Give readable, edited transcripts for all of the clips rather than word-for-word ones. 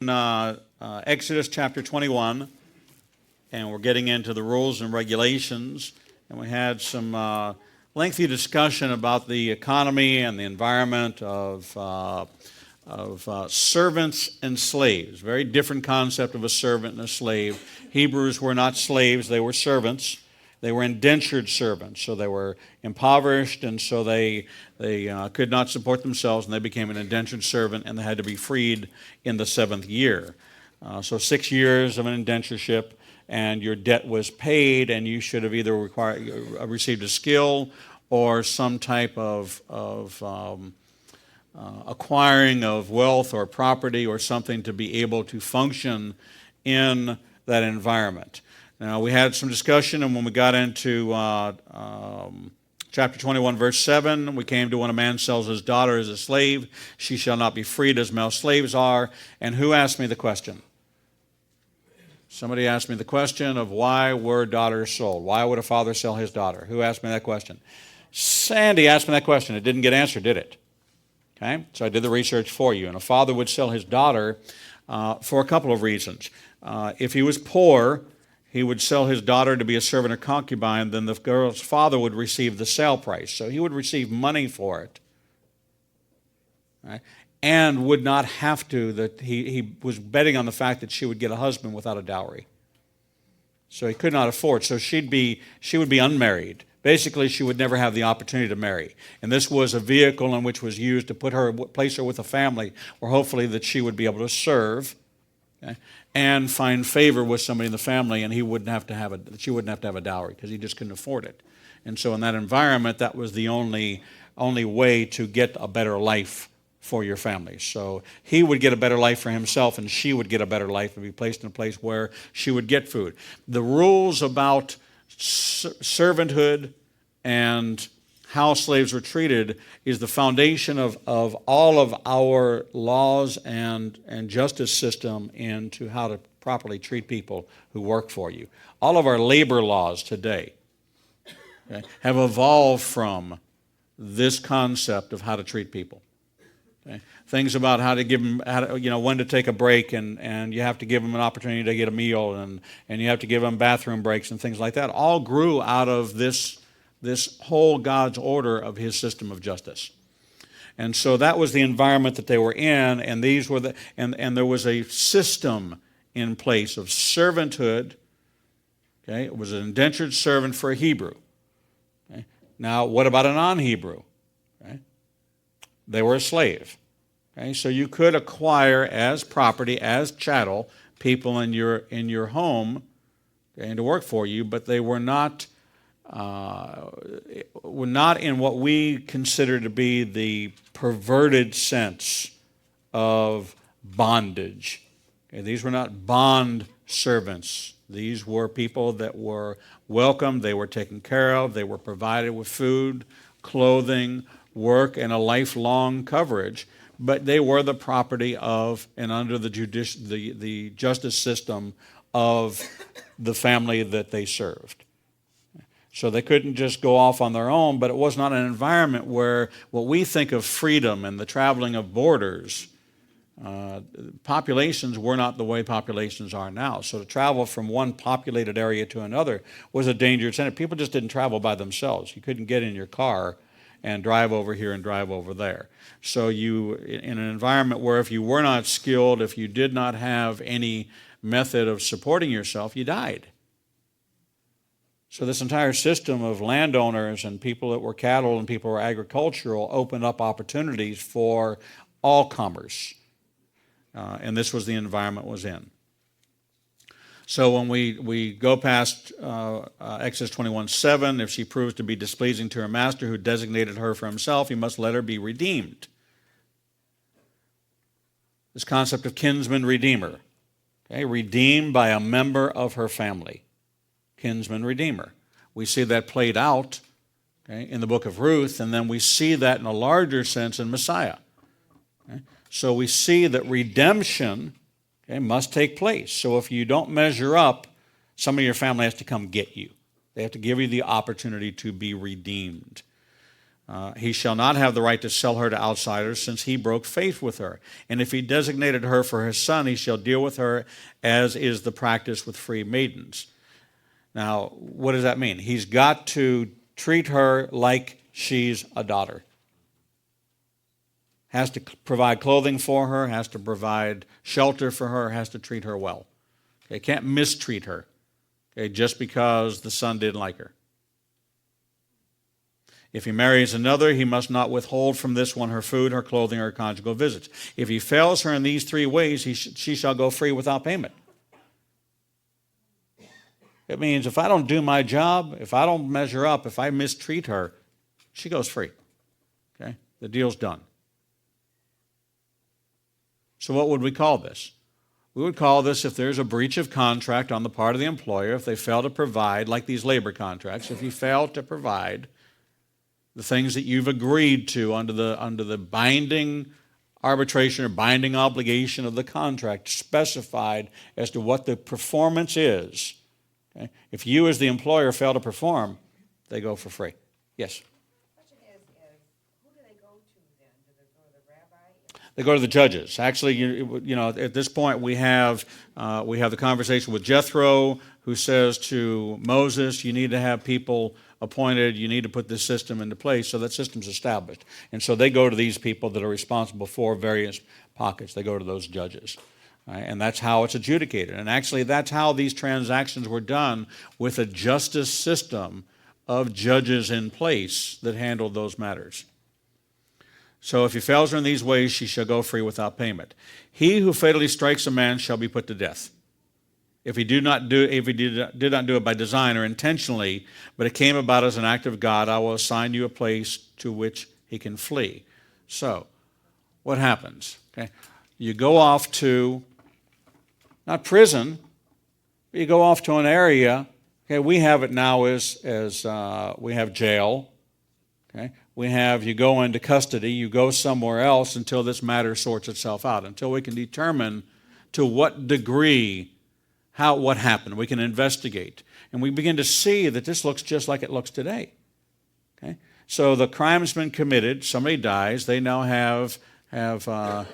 Exodus chapter 21, and we're getting into the rules and regulations, and we had some lengthy discussion about the economy and the environment of servants and slaves. Very different concept of a servant and a slave. Hebrews were not slaves, they were servants. They were indentured servants, so they were impoverished, and so they could not support themselves, and they became an indentured servant, and they had to be freed in the 7th year. So 6 years of an indentureship, and your debt was paid, and you should have either received a skill or some type of acquiring of wealth or property or something to be able to function in that environment. Now, we had some discussion, and when we got into chapter 21, verse 7, we came to when a man sells his daughter as a slave, she shall not be freed as male slaves are. And who asked me the question? Somebody asked me the question of why were daughters sold? Why would a father sell his daughter? Who asked me that question? Sandy asked me that question. It didn't get answered, did it? Okay, so I did the research for you. And a father would sell his daughter for a couple of reasons. If he was poor, he would sell his daughter to be a servant or concubine, then the girl's father would receive the sale price. So he would receive money for it, right? And would not have to, that he was betting on the fact that she would get a husband without a dowry. So he could not afford. So she would be unmarried. Basically, she would never have the opportunity to marry. And this was a vehicle in which was used to place her with a family where hopefully that she would be able to serve, okay, and find favor with somebody in the family, and she wouldn't have to have a dowry because he just couldn't afford it. And so in that environment, that was the only way to get a better life for your family. So he would get a better life for himself, and she would get a better life and be placed in a place where she would get food. The rules about servanthood and how slaves were treated is the foundation of all of our laws and justice system into how to properly treat people who work for you. All of our labor laws today, okay, have evolved from this concept of how to treat people. Okay? Things about how to give them, when to take a break, and you have to give them an opportunity to get a meal, and you have to give them bathroom breaks and things like that, all grew out of this whole God's order of his system of justice. And so that was the environment that they were in, and these were and there was a system in place of servanthood. Okay, it was an indentured servant for a Hebrew. Okay? Now, what about a non-Hebrew? Okay? They were a slave. Okay? So you could acquire as property, as chattel, people in your home, okay, and to work for you, but they were not in what we consider to be the perverted sense of bondage. Okay, these were not bond servants. These were people that were welcomed, they were taken care of, they were provided with food, clothing, work, and a lifelong coverage, but they were the property of and under the justice system of the family that they served. So they couldn't just go off on their own, but it was not an environment where what we think of freedom and the traveling of borders, populations were not the way populations are now. So to travel from one populated area to another was a dangerous thing. People just didn't travel by themselves. You couldn't get in your car and drive over here and drive over there. So you, in an environment where if you were not skilled, if you did not have any method of supporting yourself, you died. So this entire system of landowners and people that were cattle and people who were agricultural opened up opportunities for all commerce. And this was the environment it was in. So when we go past Exodus 21:7, if she proves to be displeasing to her master who designated her for himself, he must let her be redeemed. This concept of kinsman redeemer, okay, redeemed by a member of her family. Kinsman redeemer. We see that played out, okay, in the book of Ruth, and then we see that in a larger sense in Messiah. Okay? So we see that redemption, okay, must take place. So if you don't measure up, somebody in your family has to come get you. They have to give you the opportunity to be redeemed. He shall not have the right to sell her to outsiders, since he broke faith with her. And if he designated her for his son, he shall deal with her as is the practice with free maidens. Now, what does that mean? He's got to treat her like she's a daughter. Has to provide clothing for her, has to provide shelter for her, has to treat her well. Okay, can't mistreat her, okay, just because the son didn't like her. If he marries another, he must not withhold from this one her food, her clothing, or her conjugal visits. If he fails her in these three ways, she shall go free without payment. It means if I don't do my job, if I don't measure up, if I mistreat her, she goes free. Okay? The deal's done. So what would we call this? We would call this, if there's a breach of contract on the part of the employer, if they fail to provide, like these labor contracts, if you fail to provide the things that you've agreed to under the binding arbitration or binding obligation of the contract specified as to what the performance is. Okay? If you as the employer fail to perform, they go for free. Yes? Question is, who do they go to then? Do they go to the rabbi? They go to the judges. Actually, you know, at this point we have the conversation with Jethro, who says to Moses, you need to have people appointed, you need to put this system into place, so that system's established. And so they go to these people that are responsible for various pockets. They go to those judges. Right? And that's how it's adjudicated. And actually, that's how these transactions were done, with a justice system of judges in place that handled those matters. So if he fails her in these ways, she shall go free without payment. He who fatally strikes a man shall be put to death. If he did not do it by design or intentionally, but it came about as an act of God, I will assign you a place to which he can flee. So, what happens? Okay, you go off to, not prison, but you go off to an area. Okay, we have it now as we have jail. Okay, you go into custody, you go somewhere else until this matter sorts itself out, until we can determine to what degree what happened. We can investigate. And we begin to see that this looks just like it looks today. Okay? So the crime's been committed, somebody dies, they now have CSI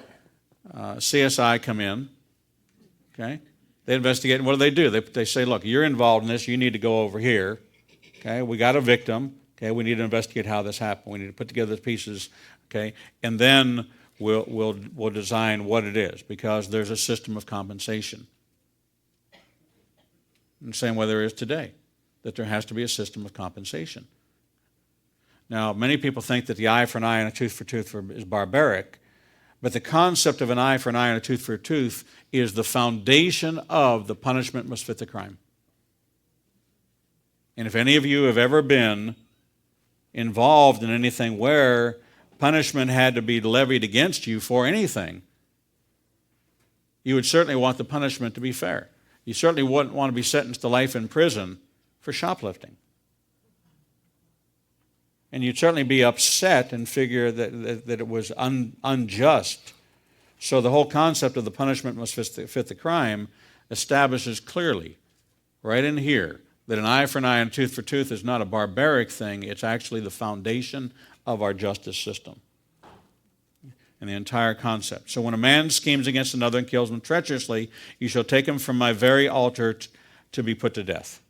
come in. Okay? They investigate, and what do? They say, look, you're involved in this, you need to go over here. Okay? We got a victim. Okay? We need to investigate how this happened. We need to put together the pieces. Okay? And then we'll design what it is, because there's a system of compensation. In the same way there is today, that there has to be a system of compensation. Now, many people think that the eye for an eye and a tooth for tooth is barbaric, but the concept of an eye for an eye and a tooth for a tooth is the foundation of the punishment must fit the crime. And if any of you have ever been involved in anything where punishment had to be levied against you for anything, you would certainly want the punishment to be fair. You certainly wouldn't want to be sentenced to life in prison for shoplifting. And you'd certainly be upset and figure that it was unjust. So the whole concept of the punishment must fit the crime establishes clearly, right in here, that an eye for an eye and a tooth for tooth is not a barbaric thing. It's actually the foundation of our justice system and the entire concept. So when a man schemes against another and kills him treacherously, you shall take him from my very altar to be put to death.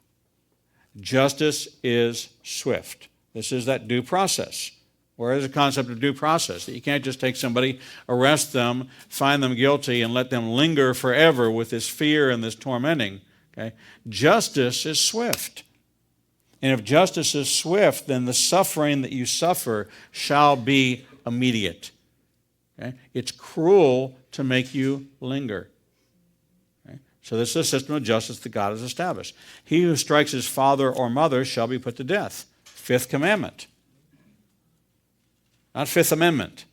Justice is swift. This is that due process. Where is the concept of due process? That you can't just take somebody, arrest them, find them guilty, and let them linger forever with this fear and this tormenting. Okay? Justice is swift. And if justice is swift, then the suffering that you suffer shall be immediate. Okay? It's cruel to make you linger. Okay? So this is a system of justice that God has established. He who strikes his father or mother shall be put to death. Fifth commandment. Not Fifth Amendment.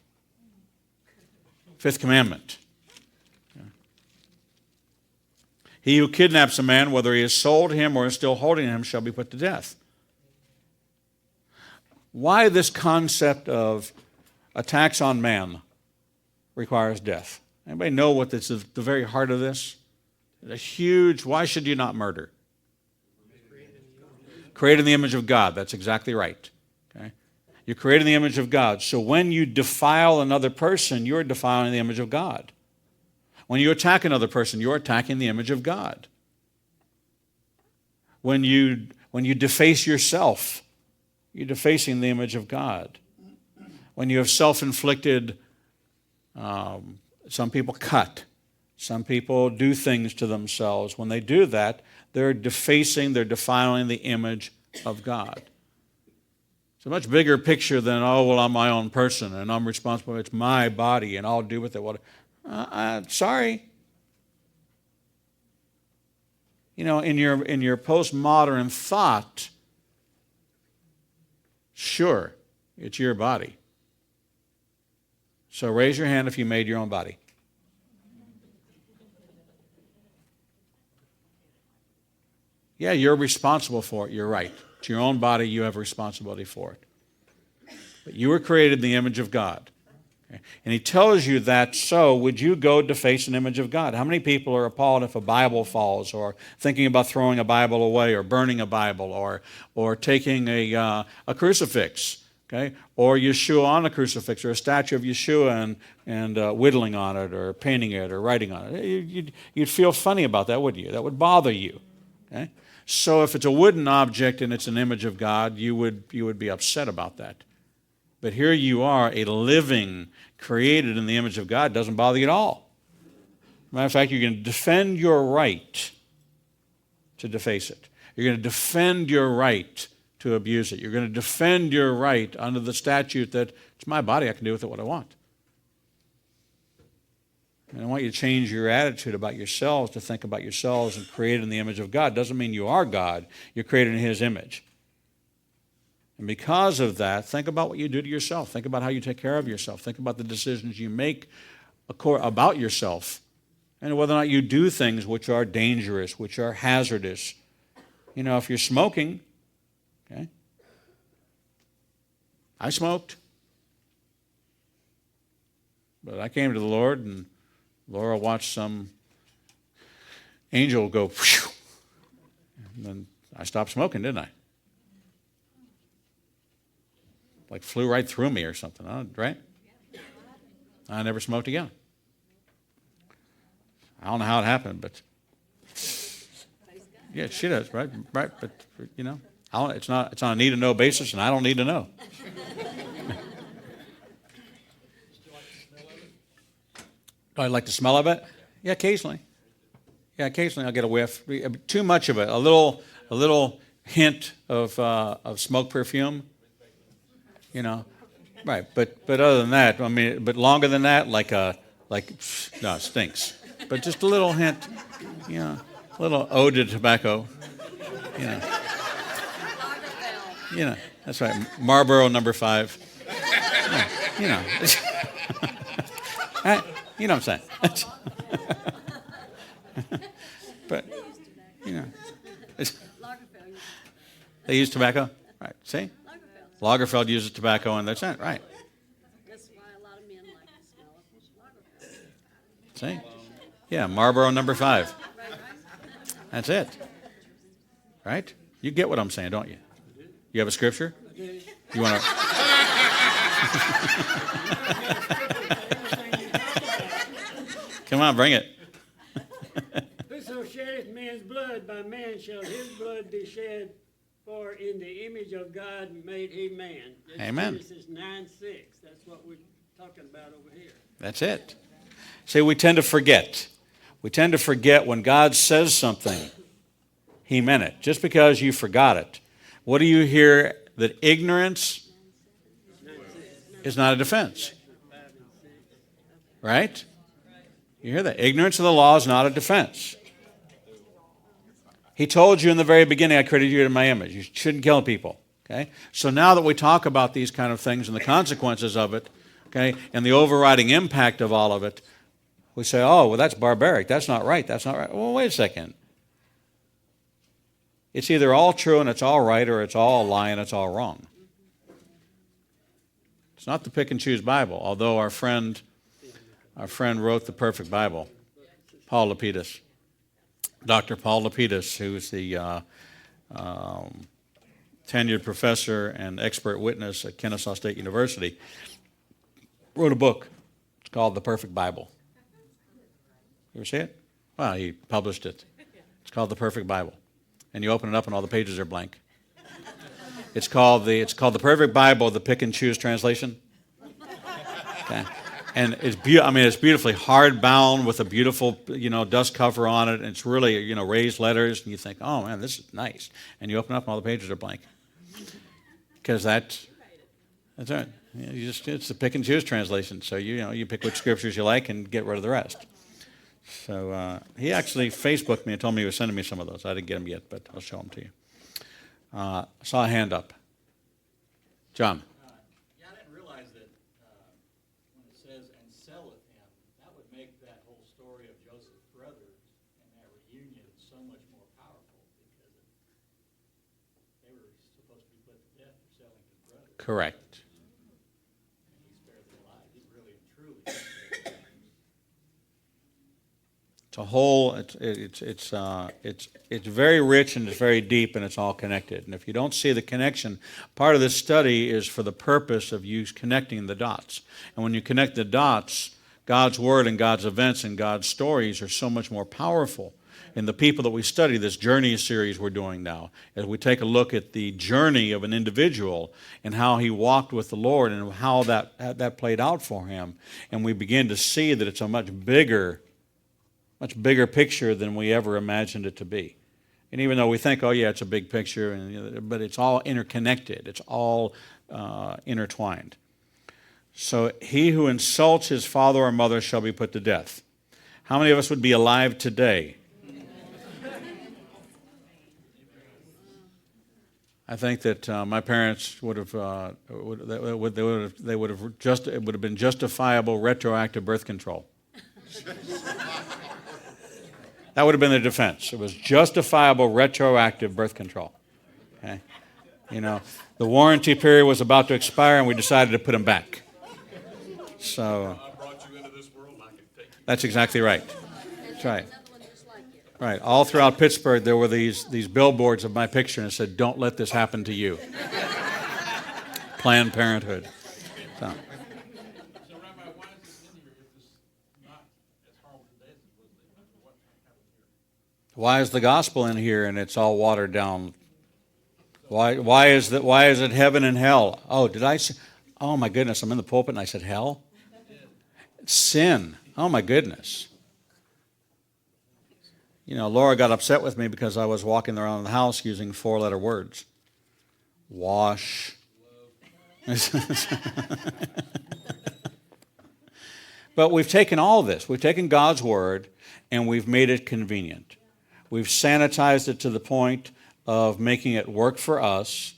Fifth commandment. Okay. He who kidnaps a man, whether he has sold him or is still holding him, shall be put to death. Why this concept of attacks on man requires death? Anybody know what this is, the very heart of this? A huge, why should you not murder? Created in the image of God. That's exactly right. Okay? You're created in the image of God. So when you defile another person, you're defiling the image of God. When you attack another person, you're attacking the image of God. When you deface yourself, you're defacing the image of God. When you have self-inflicted, some people cut. Some people do things to themselves. When they do that, they're defiling the image of God. It's a much bigger picture than, oh, well, I'm my own person and I'm responsible. It's my body and I'll do with it what. Sorry. You know, in your postmodern thought, sure, it's your body. So raise your hand if you made your own body. Yeah, you're responsible for it. You're right. It's your own body. You have responsibility for it. But you were created in the image of God. Okay? And he tells you that, so would you go deface an image of God? How many people are appalled if a Bible falls, or thinking about throwing a Bible away, or burning a Bible, or taking a crucifix? Okay? Or Yeshua on a crucifix, or a statue of Yeshua and whittling on it, or painting it, or writing on it. You'd feel funny about that, wouldn't you? That would bother you. Okay? So if it's a wooden object and it's an image of God, you would be upset about that. But here you are, a living, created in the image of God. It doesn't bother you at all. Matter of fact, you're going to defend your right to deface it. You're going to defend your right to abuse it. You're going to defend your right under the statute that it's my body, I can do with it what I want. And I want you to change your attitude about yourselves to think about yourselves and created in the image of God. Doesn't mean you are God. You're created in His image. And because of that, think about what you do to yourself. Think about how you take care of yourself. Think about the decisions you make about yourself and whether or not you do things which are dangerous, which are hazardous. You know, if you're smoking, okay? I smoked. But I came to the Lord, and Laura watched some angel go, whew, and then I stopped smoking, didn't I? Like flew right through me or something, right? I never smoked again. I don't know how it happened, but yeah, she does, right? Right, but you know, it's not a need to know basis, and I don't need to know. Do I like the smell of it? Yeah, occasionally. Yeah, occasionally I'll get a whiff. Too much of it. A little hint of smoke perfume. You know, right? But other than that, I mean, but longer than that, no, it stinks. But just a little hint, you know, a little ode to tobacco. You know, that's right. Marlboro No. 5. Yeah, you know. You know what I'm saying? But, you know. They use tobacco? Right, see? Lagerfeld uses tobacco, and that's it, right. That's why a lot of men like the smell of Lagerfeld. See? Yeah, Marlboro No. 5. That's it. Right? You get what I'm saying, don't you? You have a scripture? You want to... Come on, bring it. Whoso sheddeth man's blood, by man shall his blood be shed, for in the image of God made he man. That's Amen. Genesis 9:6. That's what we're talking about over here. That's it. See, we tend to forget. We tend to forget when God says something, He meant it. Just because you forgot it. What do you hear? That ignorance is not a defense. Right? You hear that? Ignorance of the law is not a defense. He told you in the very beginning, I created you in my image. You shouldn't kill people. Okay? So now that we talk about these kind of things and the consequences of it, okay, and the overriding impact of all of it, we say, oh, well, that's barbaric. That's not right. That's not right. Well, wait a second. It's either all true and it's all right, or it's all a lie and it's all wrong. It's not the pick and choose Bible, although our friend wrote the perfect Bible, Paul Lapidus. Dr. Paul Lapidus, who's the tenured professor and expert witness at Kennesaw State University, wrote a book. It's called The Perfect Bible. You ever see it? Well, he published it. It's called The Perfect Bible. And you open it up and all the pages are blank. It's called the Perfect Bible, the Pick and Choose translation. Okay. And it's beautifully hardbound with a beautiful, dust cover on it. And it's really, raised letters. And you think, oh man, this is nice. And you open up and all the pages are blank. Because that's right. It's the Pick and Choose translation. So you pick which scriptures you like and get rid of the rest. So he actually Facebooked me and told me he was sending me some of those. I didn't get them yet, but I'll show them to you. I saw a hand up. John. Yeah, I didn't realize that when it says, and selleth him, that would make that whole story of Joseph's brothers and that reunion so much more powerful because they were supposed to be put to death for selling his brothers. Correct. And he spared their lives. He really and truly spared their lives. It's a whole. It's very rich and it's very deep and it's all connected. And if you don't see the connection, part of this study is for the purpose of you connecting the dots. And when you connect the dots, God's word and God's events and God's stories are so much more powerful. And the people that we study, this journey series we're doing now, as we take a look at the journey of an individual and how he walked with the Lord and how that played out for him, and we begin to see that it's a much bigger picture than we ever imagined it to be. And even though we think, oh yeah, it's a big picture, but it's all interconnected. It's all intertwined. So he who insults his father or mother shall be put to death. How many of us would be alive today? I think that my parents would have it would have been justifiable retroactive birth control. That would have been the defense. It was justifiable retroactive birth control. Okay? The warranty period was about to expire and we decided to put them back. So that's exactly right. That's right. Right. All throughout Pittsburgh there were these billboards of my picture and it said, "Don't let this happen to you." Planned Parenthood. So. So, Rabbi, why is this in here if it's not as horrible today as it was then? What happened here? Why is the gospel in here and it's all watered down? Why is it heaven and hell? Oh, did I say? Oh my goodness, I'm in the pulpit and I said hell? Sin. Oh my goodness. Laura got upset with me because I was walking around the house using 4-letter words. Wash. But we've taken all this. We've taken God's word and we've made it convenient. We've sanitized it to the point of making it work for us.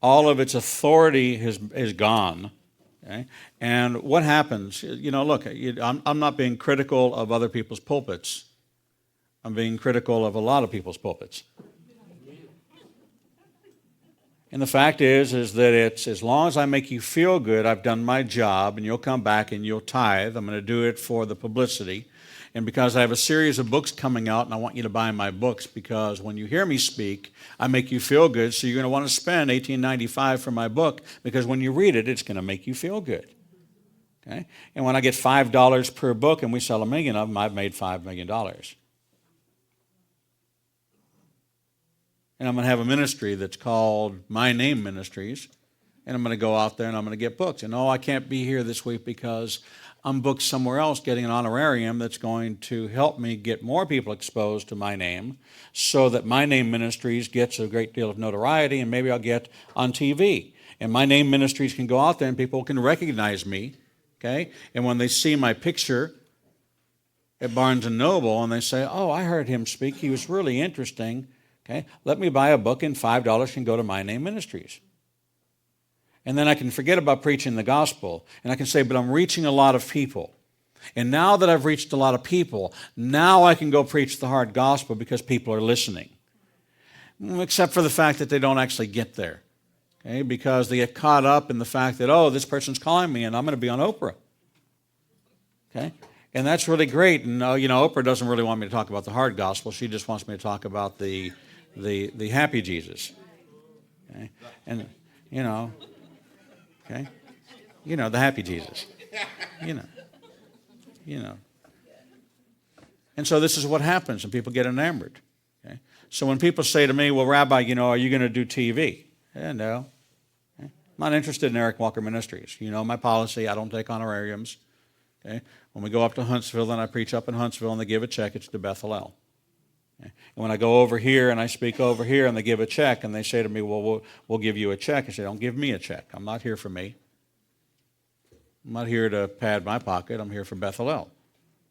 All of its authority is gone. Okay? And what happens? Look, I'm not being critical of other people's pulpits. I'm being critical of a lot of people's pulpits. And the fact is that it's as long as I make you feel good, I've done my job, and you'll come back and you'll tithe. I'm going to do it for the publicity. And because I have a series of books coming out, and I want you to buy my books, because when you hear me speak, I make you feel good, so you're going to want to spend $18.95 for my book, because when you read it, it's going to make you feel good. Okay? And when I get $5 per book and we sell 1 million of them, I've made $5 million. And I'm going to have a ministry that's called My Name Ministries. And I'm going to go out there and I'm going to get books. And I can't be here this week because I'm booked somewhere else getting an honorarium that's going to help me get more people exposed to my name so that My Name Ministries gets a great deal of notoriety and maybe I'll get on TV. And My Name Ministries can go out there and people can recognize me. Okay? And when they see my picture at Barnes & Noble and they say, oh, I heard him speak. He was really interesting. Okay, let me buy a book and $5 can go to My Name Ministries. And then I can forget about preaching the gospel. And I can say, but I'm reaching a lot of people. And now that I've reached a lot of people, now I can go preach the hard gospel because people are listening. Except for the fact that they don't actually get there. Okay, because they get caught up in the fact that, oh, this person's calling me and I'm going to be on Oprah. Okay? And that's really great. And, Oprah doesn't really want me to talk about the hard gospel. She just wants me to talk about the happy Jesus. Okay? And, you know, okay? You know, the happy Jesus. You know. And so this is what happens, and people get enamored. Okay? So when people say to me, well, Rabbi, are you going to do TV? No. Okay? I'm not interested in Eric Walker Ministries. You know my policy. I don't take honorariums. Okay? When we go up to Huntsville and I preach up in Huntsville and they give a check, it's to Bethel. Okay? And when I go over here and I speak over here and they give a check and they say to me, well, we'll give you a check. I say, don't give me a check. I'm not here for me. I'm not here to pad my pocket. I'm here for Bethel.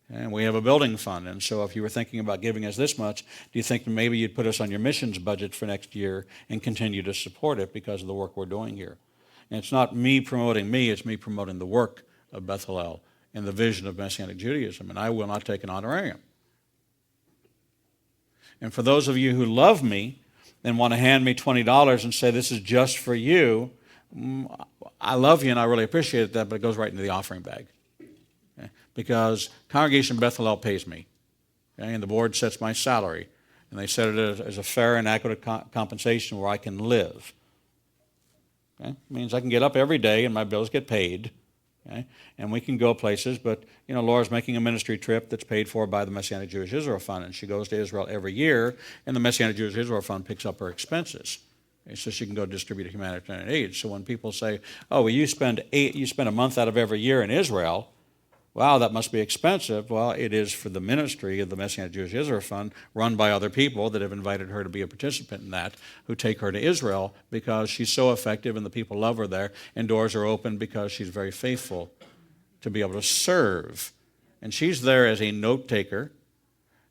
And we have a building fund. And so if you were thinking about giving us this much, do you think maybe you'd put us on your missions budget for next year and continue to support it because of the work we're doing here? And it's not me promoting me, it's me promoting the work of Bethel and the vision of Messianic Judaism. And I will not take an honorarium. And for those of you who love me and want to hand me $20 and say this is just for you, I love you and I really appreciate that, but it goes right into the offering bag. Okay? Because Congregation Bethel pays me, okay? And the board sets my salary, and they set it as a fair and accurate compensation where I can live. Okay? It means I can get up every day and my bills get paid, okay? And we can go places, but Laura's making a ministry trip that's paid for by the Messianic Jewish Israel Fund, and she goes to Israel every year, and the Messianic Jewish Israel Fund picks up her expenses. Okay? So she can go distribute humanitarian aid. So when people say, oh, well, you spend a month out of every year in Israel, wow, that must be expensive. Well, it is for the ministry of the Messianic Jewish Israel Fund, run by other people that have invited her to be a participant in that, who take her to Israel because she's so effective and the people love her there, and doors are open because she's very faithful to be able to serve. And she's there as a note taker,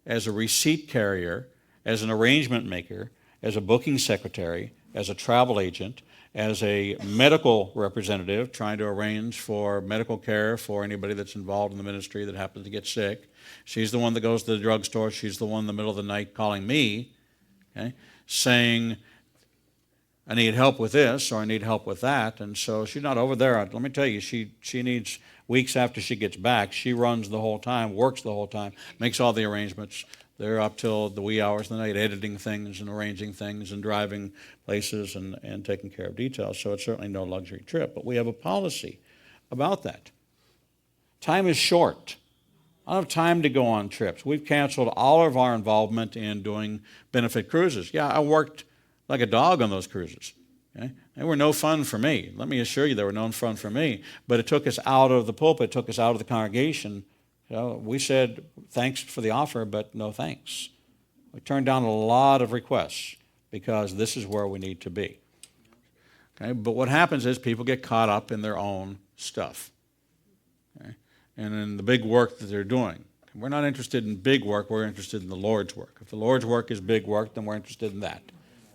as a receipt carrier, as an arrangement maker, as a booking secretary, as a travel agent, as a medical representative trying to arrange for medical care for anybody that's involved in the ministry that happens to get sick. She's the one that goes to the drugstore. She's the one in the middle of the night calling me, okay, saying, I need help with this or I need help with that. And so she's not over there. Let me tell you, she needs weeks after she gets back. She runs the whole time, works the whole time, makes all the arrangements. They're up till the wee hours of the night editing things and arranging things and driving places and taking care of details. So it's certainly no luxury trip. But we have a policy about that. Time is short. I don't have time to go on trips. We've canceled all of our involvement in doing benefit cruises. Yeah, I worked like a dog on those cruises. Okay? They were no fun for me. Let me assure you they were no fun for me. But it took us out of the pulpit, took us out of the congregation. So we said, thanks for the offer, but no thanks. We turned down a lot of requests because this is where we need to be. Okay? But what happens is people get caught up in their own stuff. Okay? And in the big work that they're doing. We're not interested in big work, we're interested in the Lord's work. If the Lord's work is big work, then we're interested in that.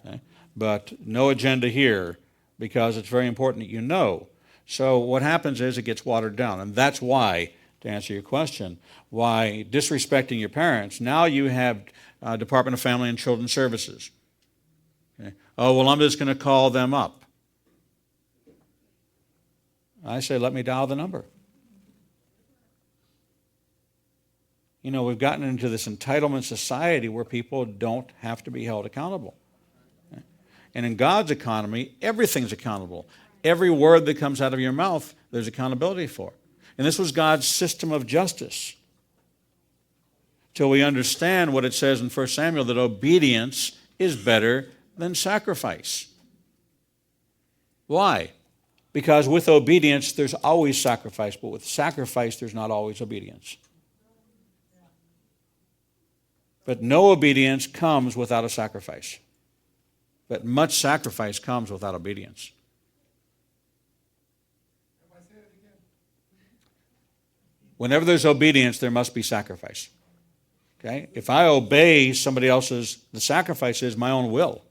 Okay? But no agenda here because it's very important that you know. So what happens is it gets watered down. And that's why, to answer your question, why disrespecting your parents, now you have Department of Family and Children's Services. Okay? Oh, well, I'm just going to call them up. I say, let me dial the number. We've gotten into this entitlement society where people don't have to be held accountable. Okay? And in God's economy, everything's accountable. Every word that comes out of your mouth, there's accountability for. And this was God's system of justice. Till we understand what it says in 1 Samuel, that obedience is better than sacrifice. Why? Because with obedience, there's always sacrifice, but with sacrifice, there's not always obedience. But no obedience comes without a sacrifice. But much sacrifice comes without obedience. Whenever there's obedience, there must be sacrifice. Okay? If I obey somebody else's, the sacrifice is my own will.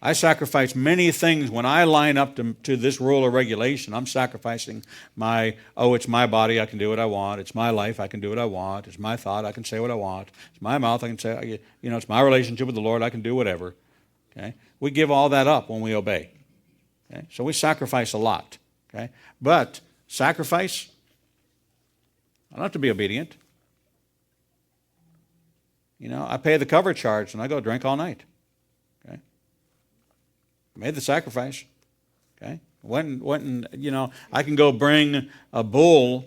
I sacrifice many things when I line up to this rule or regulation. I'm sacrificing it's my body, I can do what I want. It's my life, I can do what I want. It's my thought, I can say what I want. It's my mouth, I can say, it's my relationship with the Lord, I can do whatever. Okay? We give all that up when we obey. Okay? So we sacrifice a lot. Okay? But sacrifice, I don't have to be obedient. I pay the cover charge and I go drink all night. Okay? Made the sacrifice. Okay? I can go bring a bull,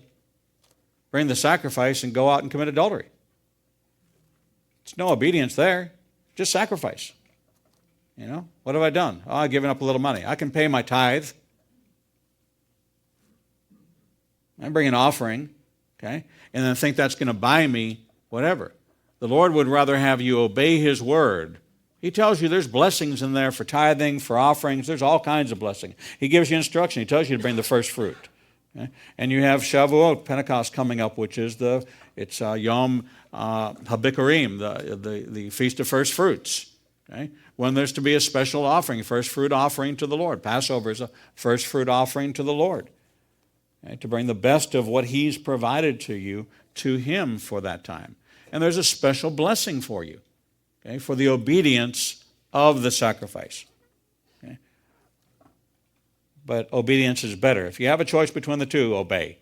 bring the sacrifice, and go out and commit adultery. It's no obedience there, just sacrifice. What have I done? Oh, I've given up a little money. I can pay my tithe. I bring an offering, okay, and then think that's going to buy me whatever. The Lord would rather have you obey His word. He tells you there's blessings in there for tithing, for offerings. There's all kinds of blessings. He gives you instruction. He tells you to bring the first fruit. Okay? And you have Shavuot, Pentecost coming up, which is Yom HaBikurim, the Feast of First Fruits. Okay? When there's to be a special offering, first fruit offering to the Lord. Passover is a first fruit offering to the Lord. Okay? To bring the best of what He's provided to you to Him for that time. And there's a special blessing for you, okay, for the obedience of the sacrifice. Okay? But obedience is better. If you have a choice between the two, obey.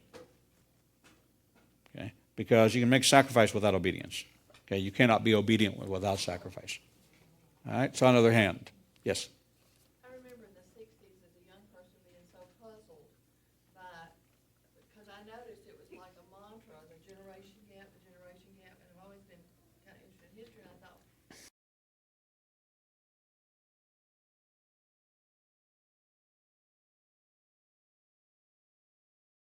Okay? Because you can make sacrifice without obedience. Okay? You cannot be obedient without sacrifice. All right? So on the other hand, yes? I remember in the 60s as a young person being so puzzled by, because I noticed it was like a mantra, the generation gap, and I've always been kind of interested in history, and I thought,